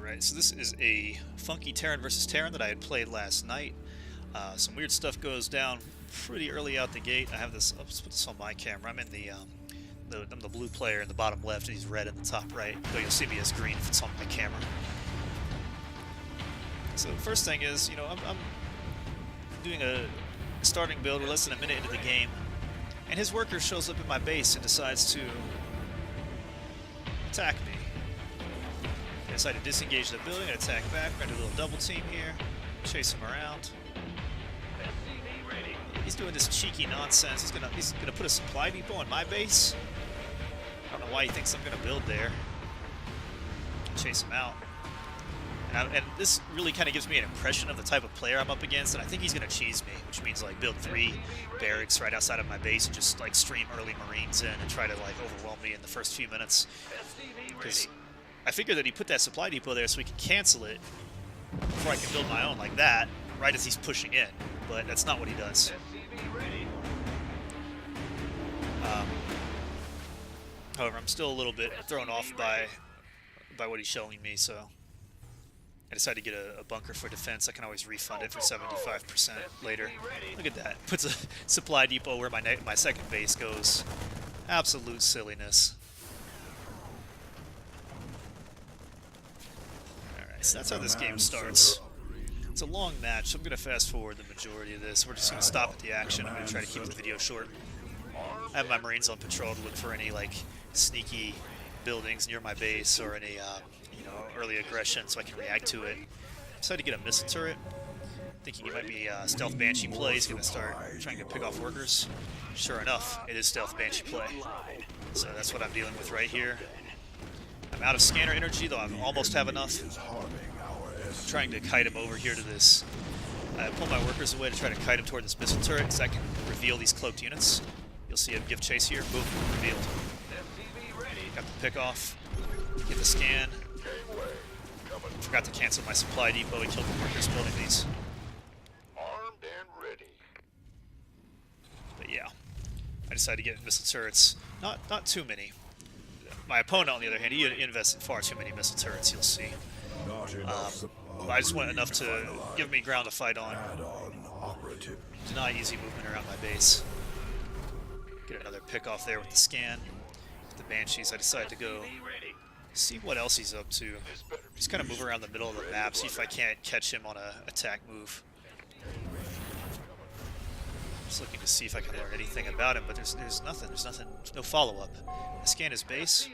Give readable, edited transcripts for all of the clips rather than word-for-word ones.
Alright, so this is a funky Terran versus Terran that I had played last night. Some weird stuff goes down pretty early out the gate. I have this, let's put this on my camera. I'm in I'm the blue player in the bottom left, and he's red in the top right. Though you'll see me as green if it's on my camera. So the first thing is, you know, I'm doing a starting build. We're less than a minute into the game, and his worker shows up in my base and decides to attack me. I decide to disengage the building and attack back. We're gonna do a little double team here, chase him around. He's doing this cheeky nonsense. He's gonna put a supply depot on my base. I don't know why he thinks I'm gonna build there. Chase him out. And this really kind of gives me an impression of the type of player I'm up against, and I think he's gonna cheese me, which means like build 3 barracks right outside of my base and just like stream early Marines in and try to like overwhelm me in the first few minutes. Because I figure that he put that supply depot there so we can cancel it before I can build my own like that, right as he's pushing in. But that's not what he does. However, I'm still a little bit thrown off by what he's showing me, so I decided to get a bunker for defense. I can always refund it for 75% later. Look at that. Puts a supply depot where my second base goes. Absolute silliness. Alright, so that's how this game starts. It's a long match, so I'm going to fast forward the majority of this. We're just going to stop at the action. I'm going to try to keep the video short. I have my Marines on patrol to look for any like sneaky buildings near my base or any you know, early aggression so I can react to it. Decided to get a missile turret, thinking it might be stealth Banshee play. He's going to start trying to pick off workers. Sure enough, it is stealth Banshee play. So that's what I'm dealing with right here. I'm out of scanner energy, though I almost have enough. I'm trying to kite him over here to this. I pull my workers away to try to kite him toward this missile turret so I can reveal these cloaked units. You'll see him give chase here. Boom, revealed. Got the pick off. Get the scan. Forgot to cancel my supply depot. He killed the workers building these. Armed and ready. But yeah, I decided to get missile turrets. Not too many. My opponent, on the other hand, he invested far too many missile turrets. You'll see. I just want enough to give me ground to fight on. Deny easy movement around my base. Get another pick off there with the scan. With the Banshees, I decided to go see what else he's up to. Just kind of move around the middle of the map, see if I can't catch him on an attack move. Just looking to see if I can learn anything about him, but there's nothing. There's nothing. No follow-up. I scan his base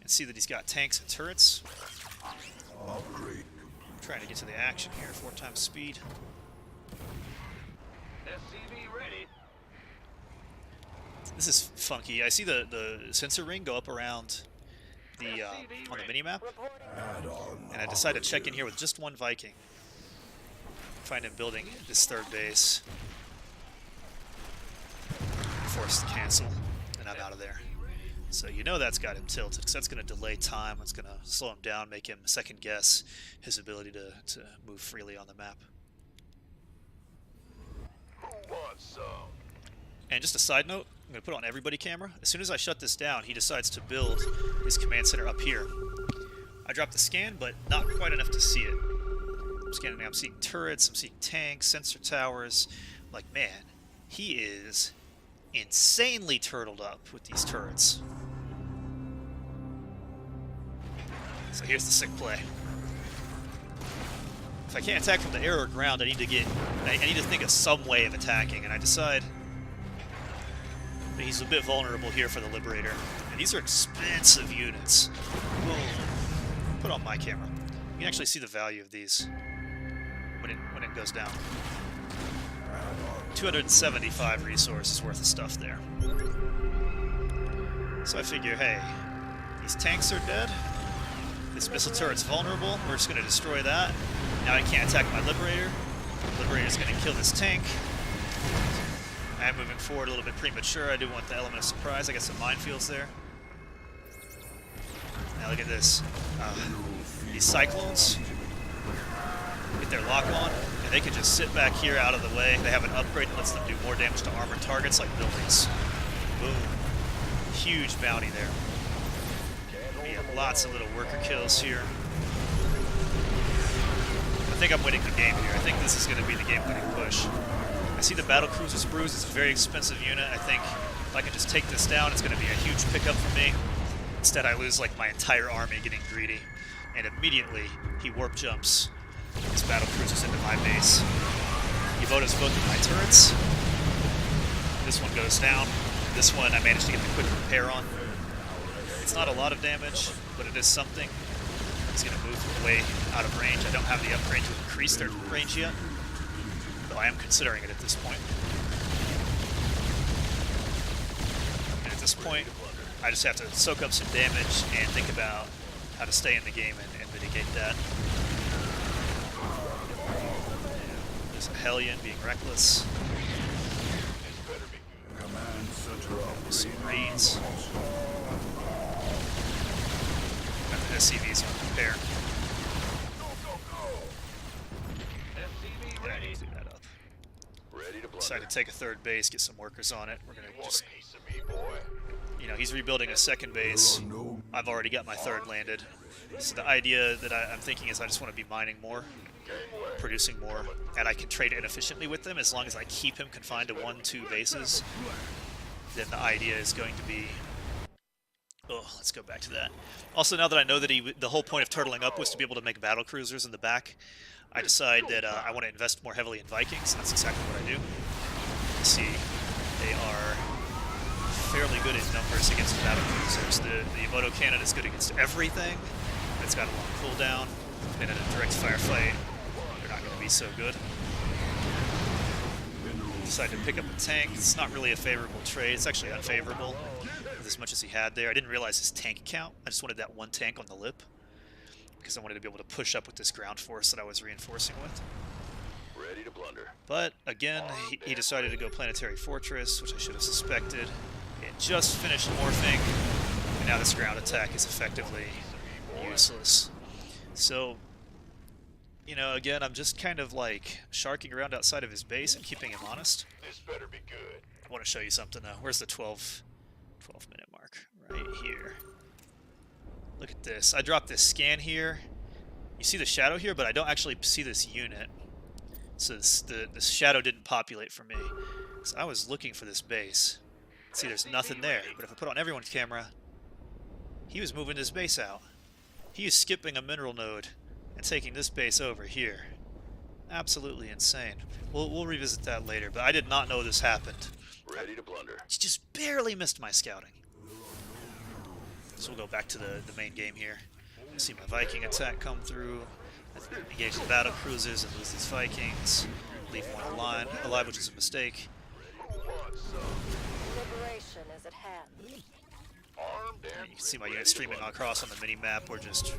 and see that he's got tanks and turrets. I'm trying to get to the action here. 4 times speed. This is funky. I see the sensor ring go up around the on the minimap, and I decided to check in here with just one Viking. Find him building this third base. Forced to cancel, and I'm out of there. So you know that's got him tilted, because that's going to delay time. It's going to slow him down, make him second guess his ability to move freely on the map. Who wants some? And just a side note, I'm going to put it on everybody camera. As soon as I shut this down, he decides to build his command center up here. I dropped the scan, but not quite enough to see it. I'm scanning now. I'm seeing turrets, I'm seeing tanks, sensor towers. Like, man, he is insanely turtled up with these turrets. So here's the sick play. If I can't attack from the air or ground, I need to think of some way of attacking, and I decide he's a bit vulnerable here for the Liberator. And these are expensive units. Boom. Put on my camera. You can actually see the value of these when it goes down. 275 resources worth of stuff there. So I figure, hey, these tanks are dead. This missile turret's vulnerable. We're just going to destroy that. Now I can't attack my Liberator. The Liberator's going to kill this tank. I'm moving forward a little bit premature. I do want the element of surprise. I got some minefields there. Now look at this. These Cyclones get their lock on, and they can just sit back here out of the way. They have an upgrade that lets them do more damage to armored targets like buildings. Boom. Huge bounty there. lots of little worker kills here. I think I'm winning the game here. I think this is going to be the game-winning push. I see the Battlecruiser's Bruise is a very expensive unit. I think if I can just take this down, it's going to be a huge pickup for me. Instead, I lose like my entire army getting greedy. And immediately, he warp jumps his Battlecruisers into my base. He photos both of my turrets. This one goes down. This one I managed to get the quick repair on. It's not a lot of damage, but it is something. He's going to move away out of range. I don't have the upgrade to increase their range yet, though I am considering it at this point. And at this point, I just have to soak up some damage and think about how to stay in the game and mitigate that. There's a Hellion being reckless. Some Reeds. And the SCV's on repair. Yeah, I need to do that up. Decided to take a third base, get some workers on it. We're gonna just, you know, he's rebuilding a second base. I've already got my third landed. So the idea that I'm thinking is I just want to be mining more, producing more, and I can trade inefficiently with them as long as I keep him confined to 1-2 bases. Then the idea is going to be, oh, let's go back to that. Also, now that I know that the whole point of turtling up was to be able to make battle cruisers in the back, I decide that I want to invest more heavily in Vikings, and that's exactly what I do. You see, they are fairly good in numbers against battle cruisers. The Yamato cannon is good against everything. It's got a long cooldown, and in a direct firefight, they're not going to be so good. Decided to pick up a tank. It's not really a favorable trade. It's actually unfavorable with as much as he had there. I didn't realize his tank count. I just wanted that one tank on the lip because I wanted to be able to push up with this ground force that I was reinforcing with. Ready to blunder. But again, he decided to go Planetary Fortress, which I should have suspected. It just finished morphing, and now this ground attack is effectively useless. So, you know, again, I'm just kind of like sharking around outside of his base and keeping him honest. This better be good. I want to show you something though. Where's the 12-minute mark? Right here. Look at this. I dropped this scan here. You see the shadow here, but I don't actually see this unit. So the shadow didn't populate for me. So I was looking for this base. See, there's nothing there. But if I put on everyone's camera, he was moving his base out. He is skipping a mineral node and taking this base over here. Absolutely insane. We'll revisit that later, but I did not know this happened. Ready to blunder. Just barely missed my scouting. So we'll go back to the main game here. You see my Viking attack come through. Engage the battle cruisers and lose these Vikings. Leave one alive, which is a mistake. Liberation is at hand. Armed And and you can see my unit streaming across on the mini map. We're just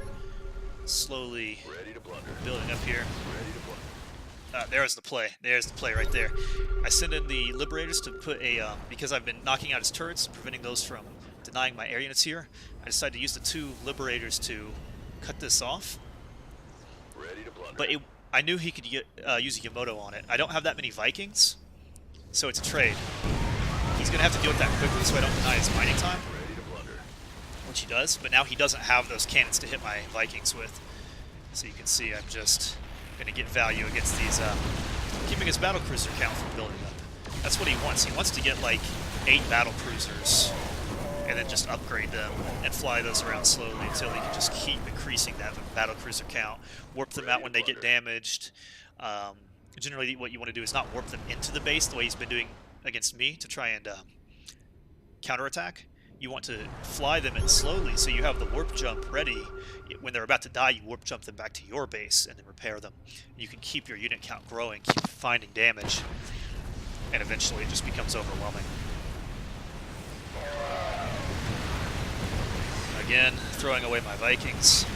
slowly ready to blunder. building up here. Ready to blunder. There's the play. There's the play right there. I send in the Liberators to put a, because I've been knocking out his turrets, preventing those from denying my air units here, I decided to use the 2 Liberators to cut this off. Ready to blunder. But I knew he could use a Yamato on it. I don't have that many Vikings, so it's a trade. He's going to have to deal with that quickly so I don't deny his mining time, Ready to blunder. which he does, but now he doesn't have those cannons to hit my Vikings with. So you can see I'm just going to get value against these, keeping his battlecruiser count from building up. That's what he wants. He wants to get like 8 battlecruisers and then just upgrade them and fly those around slowly until he can just keep increasing that battlecruiser count, warp them out when they get damaged. Generally what you want to do is not warp them into the base the way he's been doing against me to try and counterattack. You want to fly them in slowly so you have the warp jump ready. When they're about to die, you warp jump them back to your base and then repair them. You can keep your unit count growing, keep finding damage, and eventually it just becomes overwhelming. Again, throwing away my Vikings.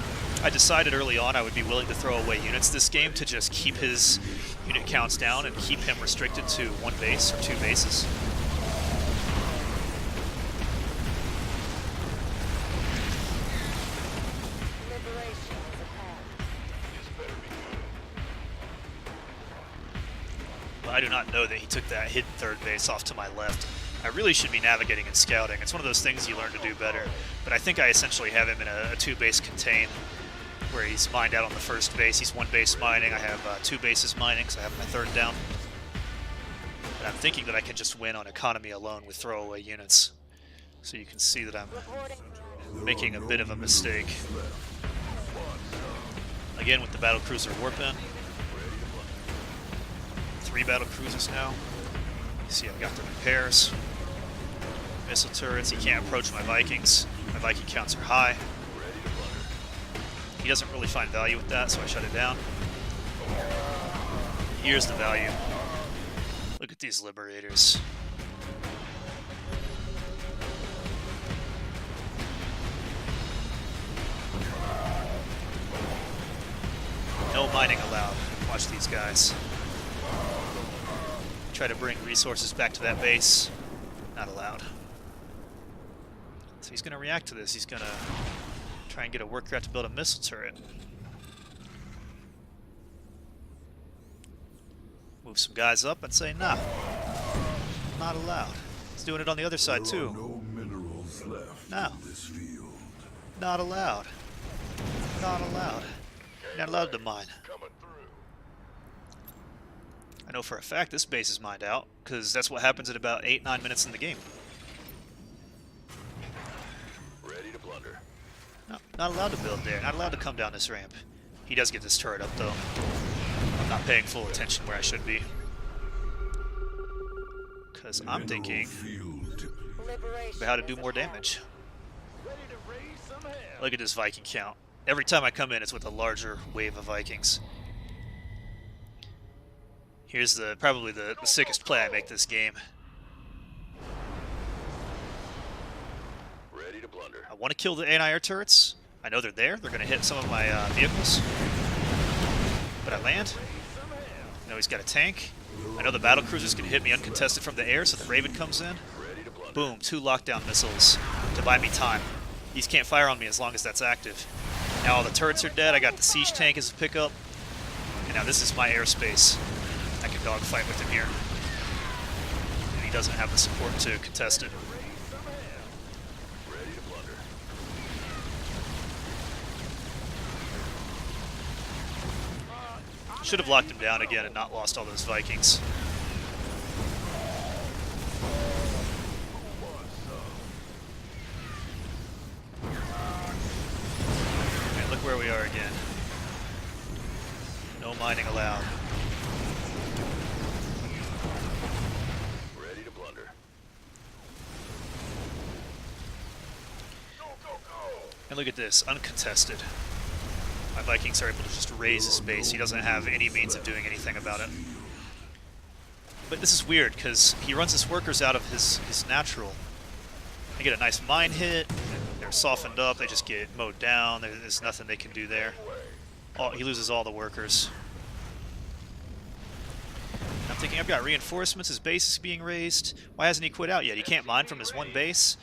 I decided early on I would be willing to throw away units this game to just keep his unit counts down and keep him restricted to 1 base or 2 bases. Liberation is at hand. This better be good. But I do not know that he took that hidden 3rd base off to my left. I really should be navigating and scouting. It's one of those things you learn to do better. But I think I essentially have him in a 2-base contain, where he's mined out on the first base. He's 1 base mining. I have 2 bases mining, so I have my 3rd down. And I'm thinking that I can just win on economy alone with throwaway units. So you can see that I'm making a bit of a mistake. Again with the battlecruiser warp-in. 3 battlecruisers now. You see I've got them in pairs. Missile turrets, he can't approach my Vikings. My Viking counts are high. He doesn't really find value with that, so I shut it down. Here's the value. Look at these liberators. No mining allowed. Watch these guys. Try to bring resources back to that base. Not allowed. So he's going to react to this. He's going to try and get a worker to build a missile turret. Move some guys up and say, nah, not allowed. He's doing it on the other side too. No minerals left No. in this field. Not allowed. Not allowed. You're not allowed to mine. Coming through. I know for a fact this base is mined out, because that's what happens at about 8-9 minutes in the game. Ready to blunder. No, not allowed to build there. Not allowed to come down this ramp. He does get this turret up, though. I'm not paying full attention where I should be. Because I'm thinking about how to do more damage. Ready to raise some hell. Look at this Viking count. Every time I come in, it's with a larger wave of Vikings. Here's probably the sickest play I make this game. Ready to blunder. I want to kill the anti-air turrets. I know they're there. They're going to hit some of my vehicles. But I land. I know he's got a tank. I know the battlecruisers can hit me uncontested from the air, so the Raven comes in. Ready to blunder. Boom, 2 lockdown missiles to buy me time. These can't fire on me as long as that's active. Now all the turrets are dead. I got the siege tank as a pickup. And now this is my airspace. I can dogfight with him here. And he doesn't have the support to contest it. Ready to blunder. Should have locked him down again and not lost all those Vikings. And look where we are again. No mining allowed. Ready to blunder. Go, go, go. And look at this, uncontested. My Vikings are able to just raise his base. He doesn't have any means of doing anything about it. But this is weird, because he runs his workers out of his natural. They get a nice mine hit, they're softened up, they just get mowed down, there's nothing they can do there. He loses all the workers. I'm thinking, I've got reinforcements, his base is being raised. Why hasn't he quit out yet? He can't mine from his 1 base?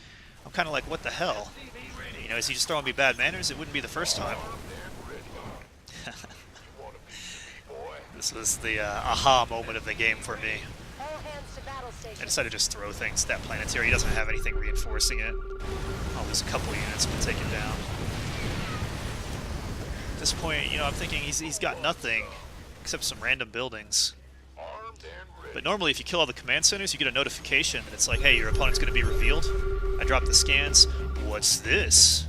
I'm kind of like, what the hell? You know, is he just throwing me bad manners? It wouldn't be the first time. This was the aha moment of the game for me. All hands to battle I station. decided to just throw things. That planetary, he doesn't have anything reinforcing it. Oh, there's a couple units, but take it down. At this point, you know, I'm thinking he's got nothing except some random buildings. Armed and ready. But normally if you kill all the command centers, you get a notification and it's like, hey, your opponent's going to be revealed. I drop the scans. What's this?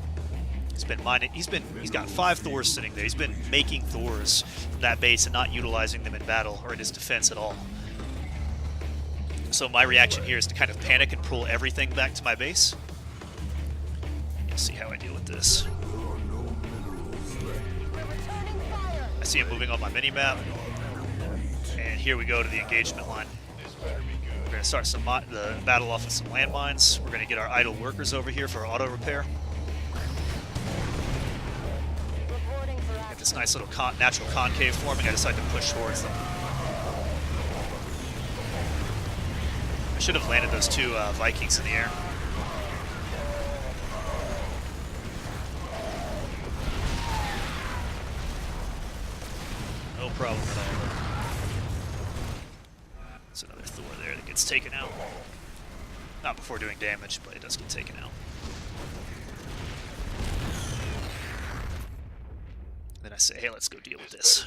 He's been mining. He's got 5 Thors sitting there. He's been making Thors from that base and not utilizing them in battle or in his defense at all. So my reaction here is to kind of panic and pull everything back to my base. Let's see how I deal with this. I see him moving on my mini-map. And here we go to the engagement line. We're going to start the battle off with some landmines. We're going to get our idle workers over here for auto repair. Reporting for Got action. this nice little natural concave forming. I decided to push towards them. I should have landed those 2 Vikings in the air. No problem at all. There's another Thor there that gets taken out. Not before doing damage, but it does get taken out. Then I say, hey, let's go deal with this.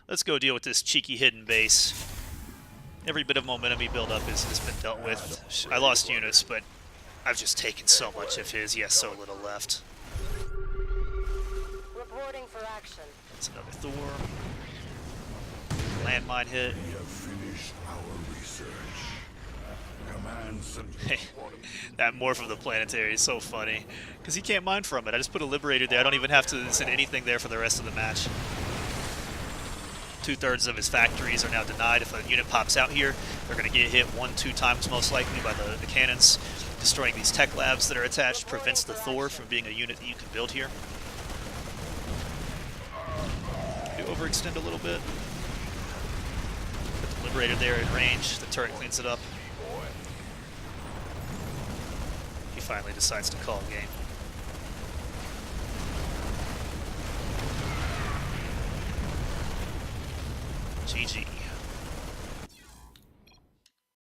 Let's go deal with this cheeky hidden base. Every bit of momentum he built up has been dealt with. I lost units, but I've just taken so much of his. He has so little left. Reporting for action. That's another Thor. Landmine hit. We have finished our research. Command center. That morph of the planetary is so funny. Because he can't mine from it. I just put a Liberator there. I don't even have to send anything there for the rest of the match. 2/3 of his factories are now denied. If a unit pops out here, they're going to get hit 1-2 times most likely by the cannons. Destroying these tech labs that are attached prevents the Thor from being a unit that you can build here. You overextend a little bit. Put the Liberator there at range. The turret cleans it up. He finally decides to call game. GG.